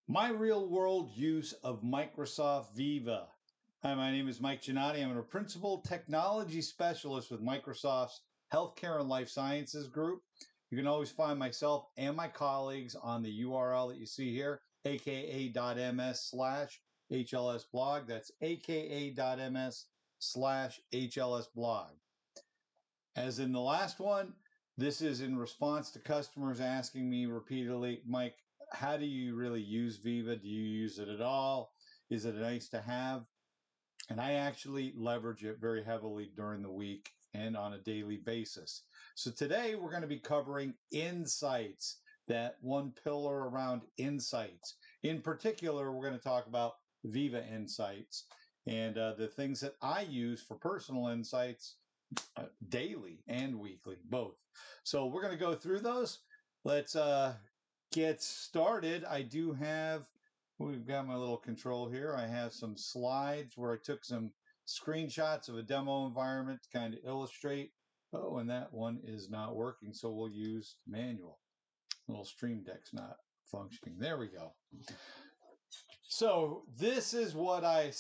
My real world use of Microsoft Viva. Hi, my name is Mike Giannotti. I'm a principal technology specialist with Microsoft's Healthcare and Life Sciences Group. You can always find myself and my colleagues on the URL that you see here, aka.ms/HLS blog. That's aka.ms/HLS blog. As in the last one, this is in response to customers asking me repeatedly, Mike, how do you really use Viva? Do you use it at all? Is it nice to have? And I actually leverage it very heavily during the week and on a daily basis. So today we're going to be covering insights, that one pillar around insights. In particular, we're going to talk about Viva Insights and the things that I use for personal insights daily and weekly, both. So we're going to go through those. Let's get started. We've got my little control here. I have some slides where I took some screenshots of a demo environment to kind of illustrate. Oh, and that one is not working, so we'll use manual. Little Stream Deck's not functioning. There we go. So this is where I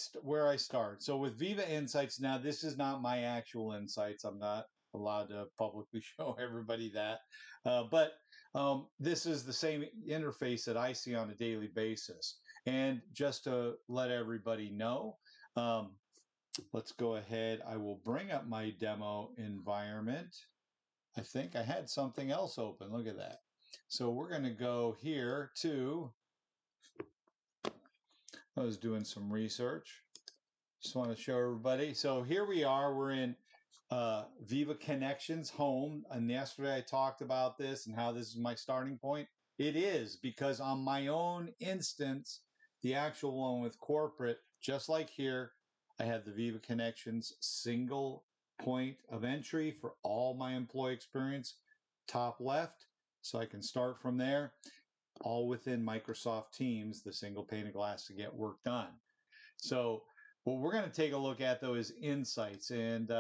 start. So with Viva Insights, now this is not my actual insights. I'm not allowed to publicly show everybody that. But this is the same interface that I see on a daily basis. And just to let everybody know, let's go ahead. I will bring up my demo environment. I think I had something else open. Look at that. So we're going to go here to, I was doing some research. Just want to show everybody. So here we are. We're in Viva Connections home. And yesterday I talked about this and how this is my starting point. It is, because on my own instance, the actual one with corporate, just like here, I have the Viva Connections single point of entry for all my employee experience, top left. So I can start from there, all within Microsoft Teams, the single pane of glass to get work done. So what we're going to take a look at, though, is insights. And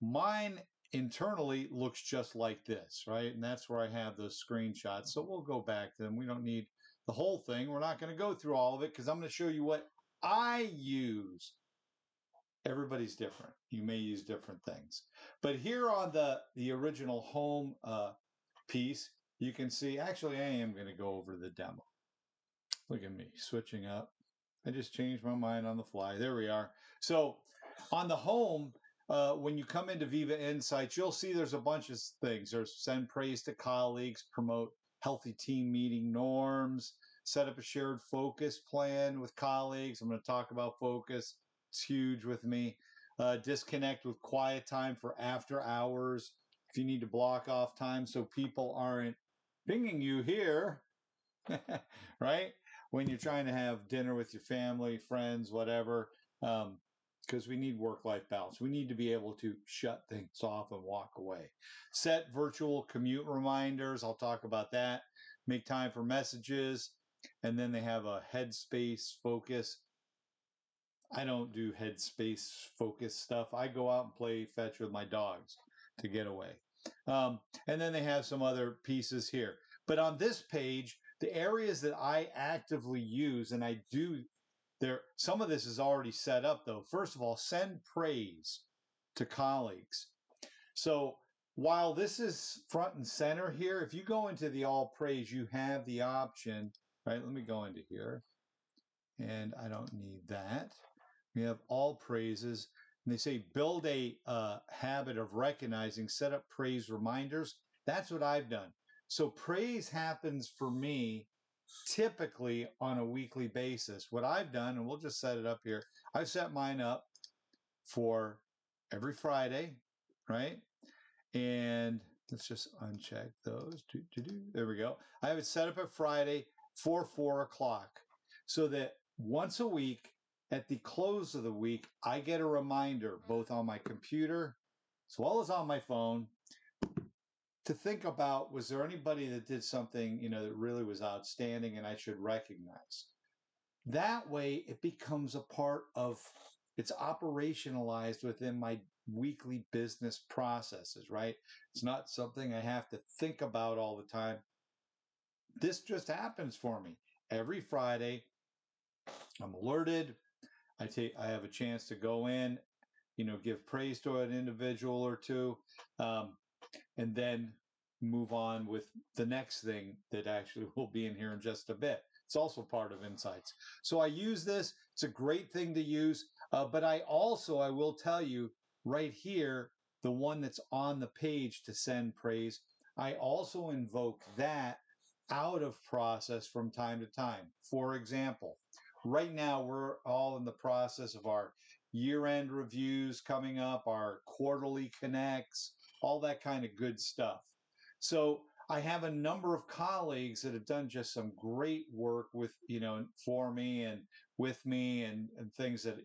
mine internally looks just like this, right? And that's where I have those screenshots. So we'll go back to them. We don't need the whole thing. We're not going to go through all of it because I'm going to show you what I use. Everybody's different. You may use different things. But here on the original home piece, you can see, actually, I am going to go over the demo. Look at me switching up. I just changed my mind on the fly. There we are. So on the home, when you come into Viva Insights, you'll see there's a bunch of things. There's send praise to colleagues, promote healthy team meeting norms, set up a shared focus plan with colleagues. I'm going to talk about focus. It's huge with me. Disconnect with quiet time for after hours. If you need to block off time so people aren't pinging you here, right? When you're trying to have dinner with your family, friends, whatever, because we need work-life balance. We need to be able to shut things off and walk away. Set virtual commute reminders. I'll talk about that. Make time for messages. And then they have a headspace focus. I don't do headspace focus stuff. I go out and play fetch with my dogs to get away. And then they have some other pieces here. But on this page, the areas that I actively use, and I do there, some of this is already set up though. First of all, send praise to colleagues. So while this is front and center here, if you go into the all praise, you have the option, right? Let me go into here, and I don't need that. We have all praises, and they say build a habit of recognizing, set up praise reminders. That's what I've done. So praise happens for me typically on a weekly basis. What I've done, and we'll just set it up here, I've set mine up for every Friday, right? And let's just uncheck those. There we go. I have it set up at Friday for 4 o'clock so that once a week at the close of the week, I get a reminder both on my computer as well as on my phone to think about, was there anybody that did something, that really was outstanding and I should recognize? That way it becomes a part of, it's operationalized within my weekly business processes, right? It's not something I have to think about all the time. This just happens for me. every Friday. I'm alerted. I have a chance to go in, give praise to an individual or two, and then move on with the next thing that actually will be in here in just a bit. It's also part of Insights. So I use this. It's a great thing to use. But I will tell you right here, the one that's on the page to send praise, I also invoke that out of process from time to time. For example, right now we're all in the process of our year-end reviews coming up, our quarterly connects, all that kind of good stuff. So I have a number of colleagues that have done just some great work with, for me and with me and things that,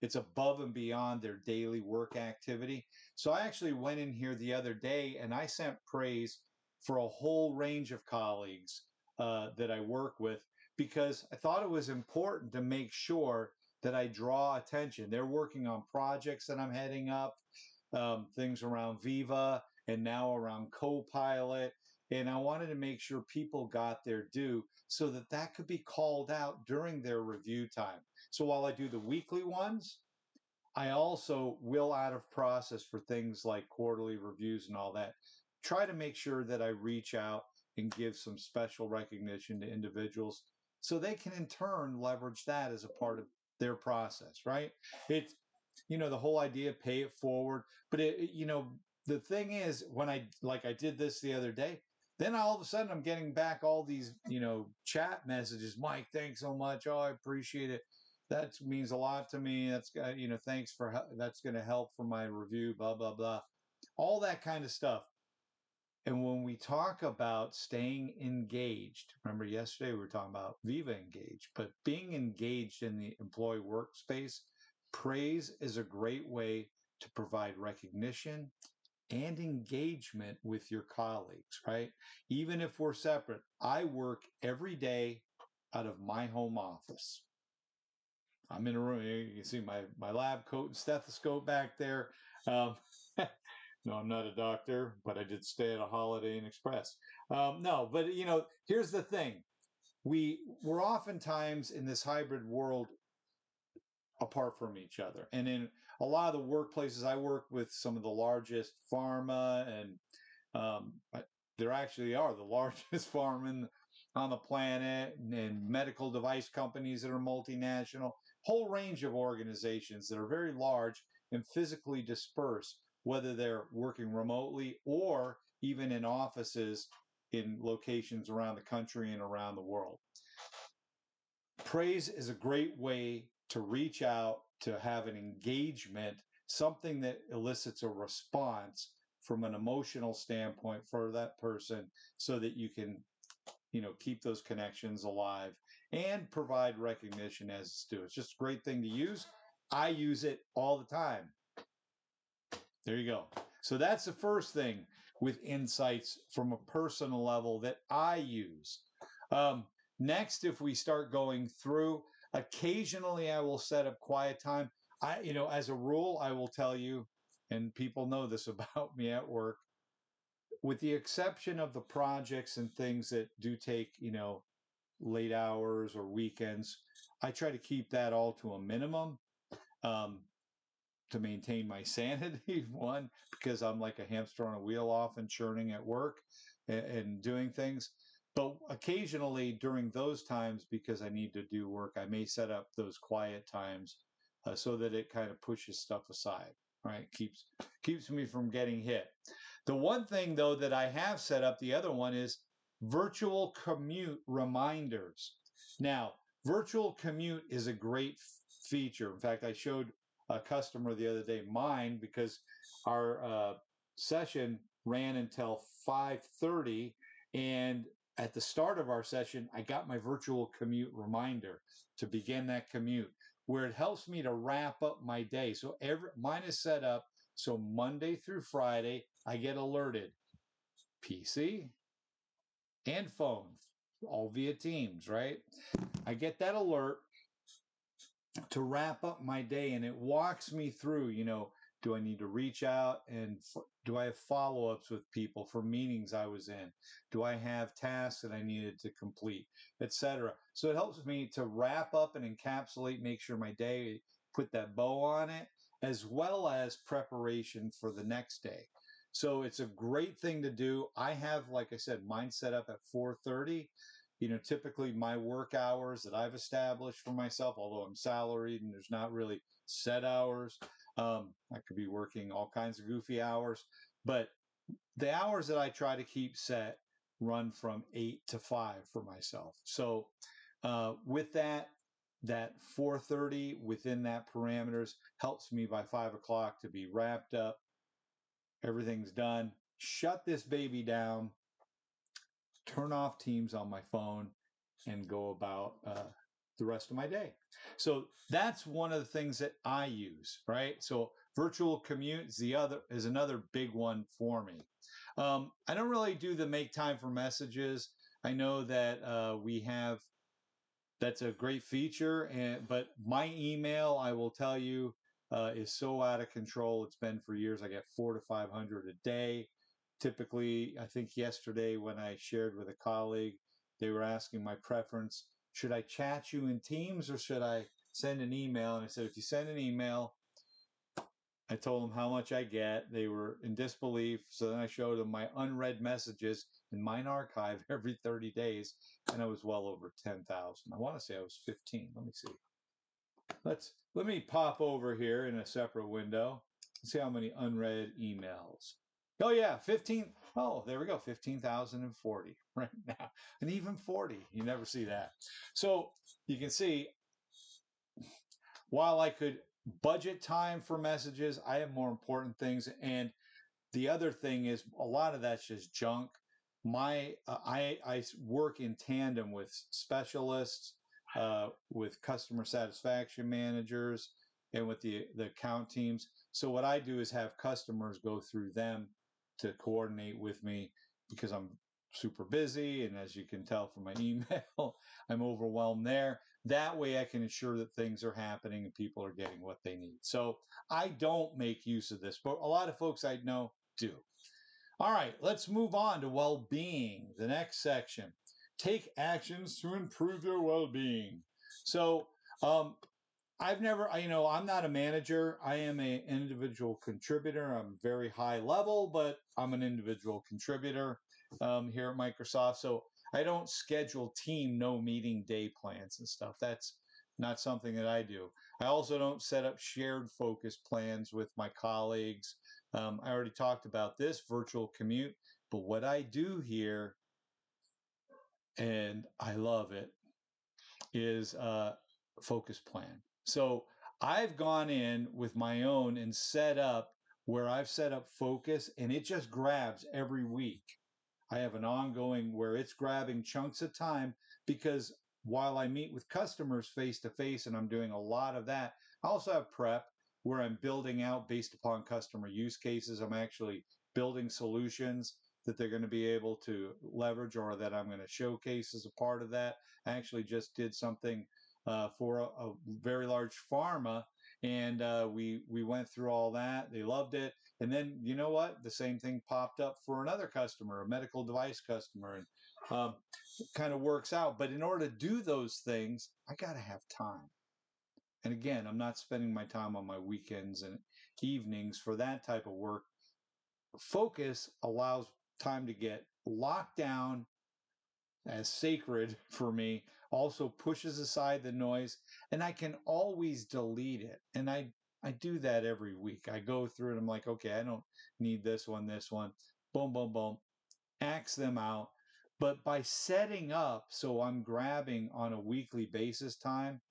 it's above and beyond their daily work activity. So I actually went in here the other day and I sent praise for a whole range of colleagues that I work with, because I thought it was important to make sure that I draw attention. They're working on projects that I'm heading up, things around Viva and now around Copilot. And I wanted to make sure people got their due so that that could be called out during their review time. So while I do the weekly ones, I also will, out of process for things like quarterly reviews and all that, try to make sure that I reach out and give some special recognition to individuals so they can in turn leverage that as a part of their process, right? It's, the whole idea, pay it forward. But the thing is, when I did this the other day, then all of a sudden I'm getting back all these, chat messages. Mike, thanks so much. Oh, I appreciate it. That means a lot to me. That's, thanks for, that's going to help for my review, blah, blah, blah. All that kind of stuff. And when we talk about staying engaged, remember yesterday we were talking about Viva Engage, but being engaged in the employee workspace, praise is a great way to provide recognition and engagement with your colleagues, right? Even if we're separate, I work every day out of my home office. I'm in a room. You can see my lab coat and stethoscope back there. Um, no, I'm not a doctor, but I did stay at a Holiday Inn Express. No, but here's the thing: we're oftentimes in this hybrid world apart from each other, and in a lot of the workplaces I work with, some of the largest pharma and um, there actually are the largest pharma on the planet, and medical device companies that are multinational, whole range of organizations that are very large and physically dispersed, whether they're working remotely or even in offices in locations around the country and around the world. Praise is a great way to reach out, to have an engagement, something that elicits a response from an emotional standpoint for that person, so that you can, keep those connections alive and provide recognition as it's due. It's just a great thing to use. I use it all the time. There you go. So that's the first thing with Insights from a personal level that I use. Next, if we start going through, occasionally I will set up quiet time. As a rule, I will tell you, and people know this about me at work, with the exception of the projects and things that do take, late hours or weekends, I try to keep that all to a minimum. To maintain my sanity, one, because I'm like a hamster on a wheel, often churning at work and doing things. But occasionally during those times, because I need to do work, I may set up those quiet times so that it kind of pushes stuff aside, right? Keeps me from getting hit. The one thing though that I have set up, the other one, is virtual commute reminders. Now, virtual commute is a great feature. In fact, I showed a customer the other day mine, because our session ran until 5:30, and at the start of our session I got my virtual commute reminder to begin that commute, where it helps me to wrap up my day. So mine is set up so Monday through Friday I get alerted, PC and phone, all via Teams, right? I get that alert to wrap up my day, and it walks me through, Do I need to reach out and do I have follow-ups with people for meetings I was in? Do I have tasks that I needed to complete, etc.? So it helps me to wrap up and encapsulate, make sure my day, put that bow on it, as well as preparation for the next day. So it's a great thing to do. I have, like I said, mine set up at 4:30. Typically my work hours that I've established for myself, although I'm salaried and there's not really set hours. I could be working all kinds of goofy hours, but the hours that I try to keep set run from 8 to 5 for myself. So with that 4:30 within that parameters helps me by 5 o'clock to be wrapped up. Everything's done. Shut this baby down. Turn off Teams on my phone and go about the rest of my day. So that's one of the things that I use, right? So virtual commute is another big one for me. I don't really do the make time for messages. I know that that's a great feature, but my email, I will tell you, is so out of control. It's been for years. I get 400 to 500 a day. Typically, I think yesterday when I shared with a colleague, they were asking my preference. Should I chat you in Teams or should I send an email? And I said, if you send an email, I told them how much I get. They were in disbelief. So then I showed them my unread messages in mine archive every 30 days, and I was well over 10,000. I want to say I was 15. Let me see. Let me pop over here in a separate window and see how many unread emails. Oh yeah, 15. Oh, there we go, 15,040 right now, and even 40. You never see that. So you can see, while I could budget time for messages, I have more important things. And the other thing is a lot of that's just junk. I work in tandem with specialists, with customer satisfaction managers, and with the account teams. So what I do is have customers go through them to coordinate with me because I'm super busy, and as you can tell from my email, I'm overwhelmed there. That way I can ensure that things are happening and people are getting what they need. So I don't make use of this, but a lot of folks I know do. All right, let's move on to well-being, the next section. Take actions to improve your well-being. So I've never, I'm not a manager. I am an individual contributor. I'm very high level, but I'm an individual contributor here at Microsoft. So I don't schedule team no meeting day plans and stuff. That's not something that I do. I also don't set up shared focus plans with my colleagues. I already talked about this virtual commute, but what I do here, and I love it, is focus plan. So I've gone in with my own and set up where I've set up focus, and it just grabs every week. I have an ongoing where it's grabbing chunks of time because while I meet with customers face to face and I'm doing a lot of that, I also have prep where I'm building out based upon customer use cases. I'm actually building solutions that they're going to be able to leverage or that I'm going to showcase as a part of that. I actually just did something for a very large pharma, and we went through all that. They loved it. And then you know what? The same thing popped up for another customer, a medical device customer, and it kind of works out. But in order to do those things, I got to have time. And again, I'm not spending my time on my weekends and evenings for that type of work. Focus allows time to get locked down as sacred for me, also pushes aside the noise, and I can always delete it. And I do that every week. I go through it. I'm like, okay, I don't need this one, boom, boom, boom, axe them out. But by setting up so I'm grabbing on a weekly basis time,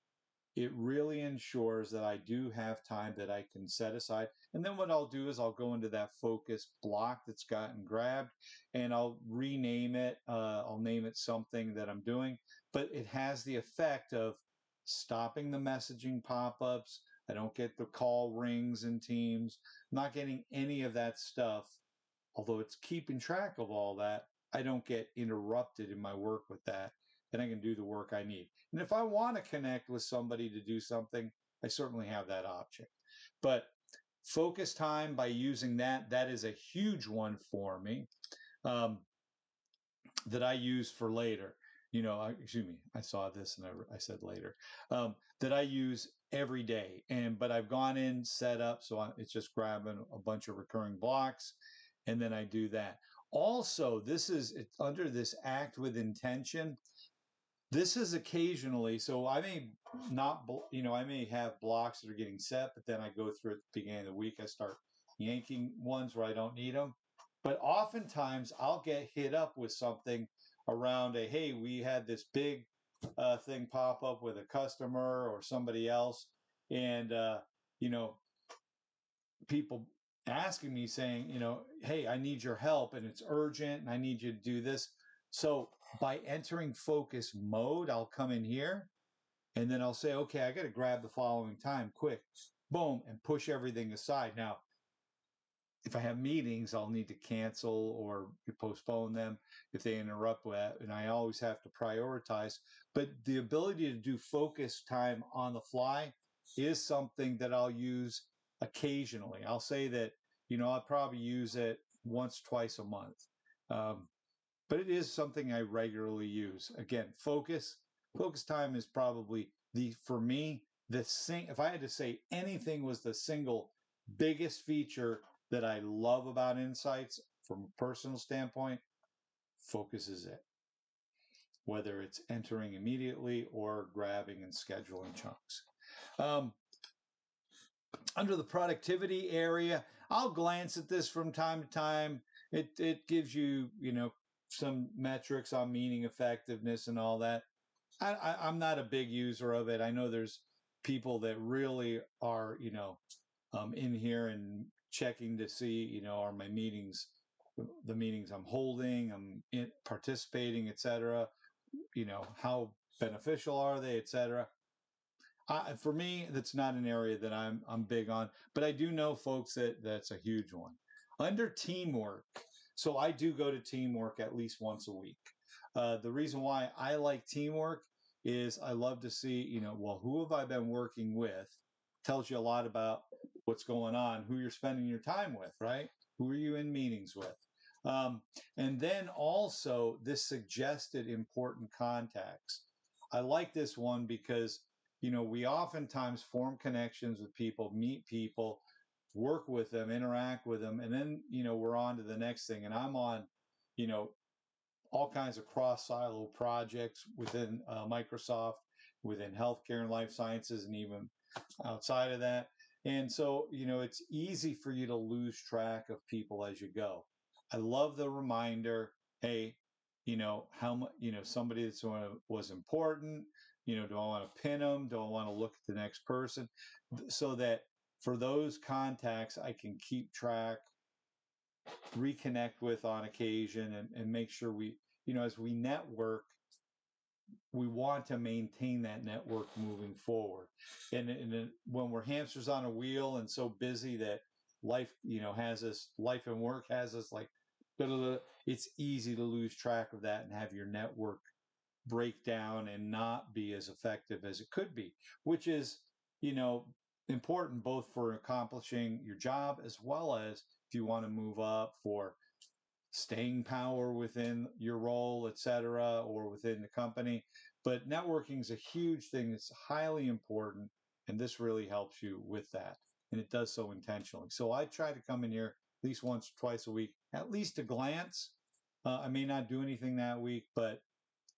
it really ensures that I do have time that I can set aside. And then what I'll do is I'll go into that focus block that's gotten grabbed and I'll rename it. I'll name it something that I'm doing, but it has the effect of stopping the messaging pop-ups. I don't get the call rings in Teams. I'm not getting any of that stuff. Although it's keeping track of all that, I don't get interrupted in my work with that, and I can do the work I need. And if I want to connect with somebody to do something, I certainly have that option. But focus time by using that. That is a huge one for me. That I use for later. Excuse me, I saw this and I said later. That I use every day. But I've gone in, set up, so it's just grabbing a bunch of recurring blocks, and then I do that. Also, it's under this act with intention. This is occasionally, so I may not, I may have blocks that are getting set, but then I go through at the beginning of the week, I start yanking ones where I don't need them. But oftentimes I'll get hit up with something around hey, we had this big thing pop up with a customer or somebody else. And, people asking me saying, hey, I need your help and it's urgent and I need you to do this. So by entering focus mode, I'll come in here and then I'll say, okay, I got to grab the following time quick, boom, and push everything aside. Now, if I have meetings, I'll need to cancel or postpone them if they interrupt that, and I always have to prioritize. But the ability to do focus time on the fly is something that I'll use occasionally. I'll say that, I'll probably use it once, twice a month. But it is something I regularly use. Again, focus time is probably for me, if I had to say anything was the single biggest feature that I love about Insights from a personal standpoint, focus is it. Whether it's entering immediately or grabbing and scheduling chunks. Under the productivity area, I'll glance at this from time to time. It gives you, some metrics on meeting effectiveness and all that. I'm not a big user of it. I know there's people that really are, in here and checking to see, are my meetings, the meetings I'm holding, participating, etc. How beneficial are they, etc. For me, that's not an area that I'm big on, but I do know folks that's a huge one. Under teamwork, so I do go to teamwork at least once a week. The reason why I like teamwork is I love to see, who have I been working with? Tells you a lot about what's going on, who you're spending your time with, right? Who are you in meetings with? And then also this suggested important contacts. I like this one because we oftentimes form connections with people, meet people, work with them, interact with them, and then, we're on to the next thing. And I'm on, all kinds of cross silo projects within Microsoft, within healthcare and life sciences, and even outside of that. And so, it's easy for you to lose track of people as you go. I love the reminder, hey, how much, somebody that's was important, do I want to pin them? Do I want to look at the next person? So that for those contacts, I can keep track, reconnect with on occasion, and make sure we, as we network, we want to maintain that network moving forward. And when we're hamsters on a wheel and so busy that life, life and work has us like, it's easy to lose track of that and have your network break down and not be as effective as it could be, which is, important both for accomplishing your job as well as if you want to move up for staying power within your role, etc., or within the company. But networking is a huge thing. It's highly important, and this really helps you with that. And it does so intentionally. So I try to come in here at least once or twice a week, at least a glance. I may not do anything that week, but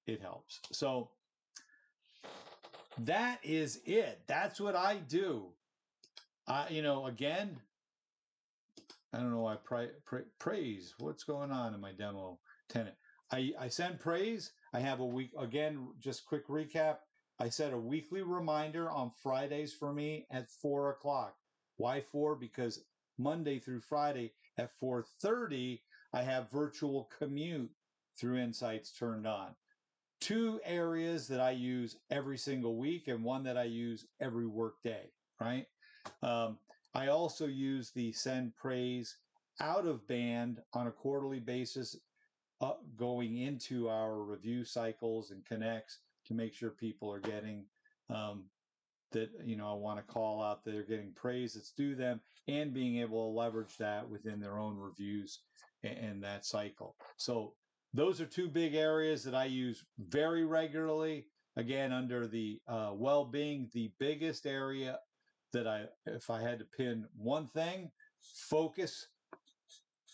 it helps. So that is it. That's what I do. Again, I don't know why praise. What's going on in my demo tenant? I send praise. I have a week, again, just quick recap. I set a weekly reminder on Fridays for me at 4 o'clock. Why 4? Because Monday through Friday at 4:30, I have virtual commute through Insights turned on. 2 areas that I use every single week and one that I use every work day, right? I also use the send praise out of band on a quarterly basis, going into our review cycles and connects to make sure people are getting that, I want to call out that are getting praise that's due them, and being able to leverage that within their own reviews and that cycle. So those are two big areas that I use very regularly. Again, under the well-being, the biggest area that if I had to pin one thing, focus.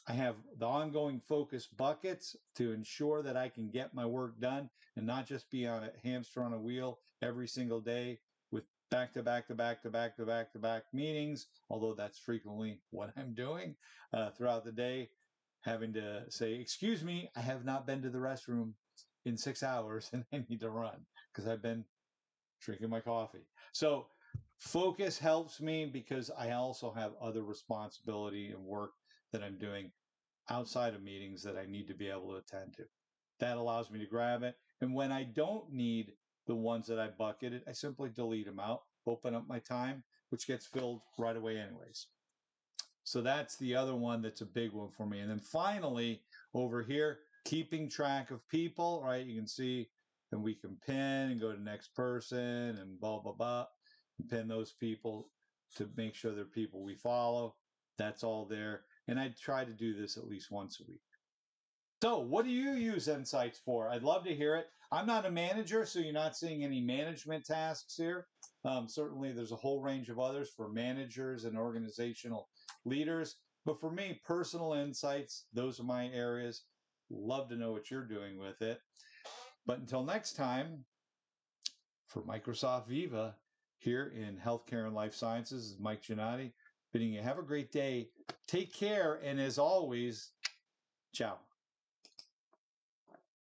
I have the ongoing focus buckets to ensure that I can get my work done and not just be on a hamster on a wheel every single day with back to back to back to back to back to back meetings, although that's frequently what I'm doing throughout the day, having to say, excuse me, I have not been to the restroom in 6 hours and I need to run because I've been drinking my coffee. So focus helps me because I also have other responsibility and work that I'm doing outside of meetings that I need to be able to attend to. That allows me to grab it. And when I don't need the ones that I bucketed, I simply delete them out, open up my time, which gets filled right away anyways. So that's the other one that's a big one for me. And then finally, over here, keeping track of people, right? You can see, and we can pin and go to next person and blah, blah, blah, and pin those people to make sure they're people we follow. That's all there. And I try to do this at least once a week. So what do you use Insights for? I'd love to hear it. I'm not a manager, so you're not seeing any management tasks here. Certainly, there's a whole range of others for managers and organizational leaders. But for me, personal insights, those are my areas. Love to know what you're doing with it. But until next time, for Microsoft Viva, here in Healthcare and Life Sciences, is Mike Giannotti, bidding you have a great day. Take care, and as always, ciao.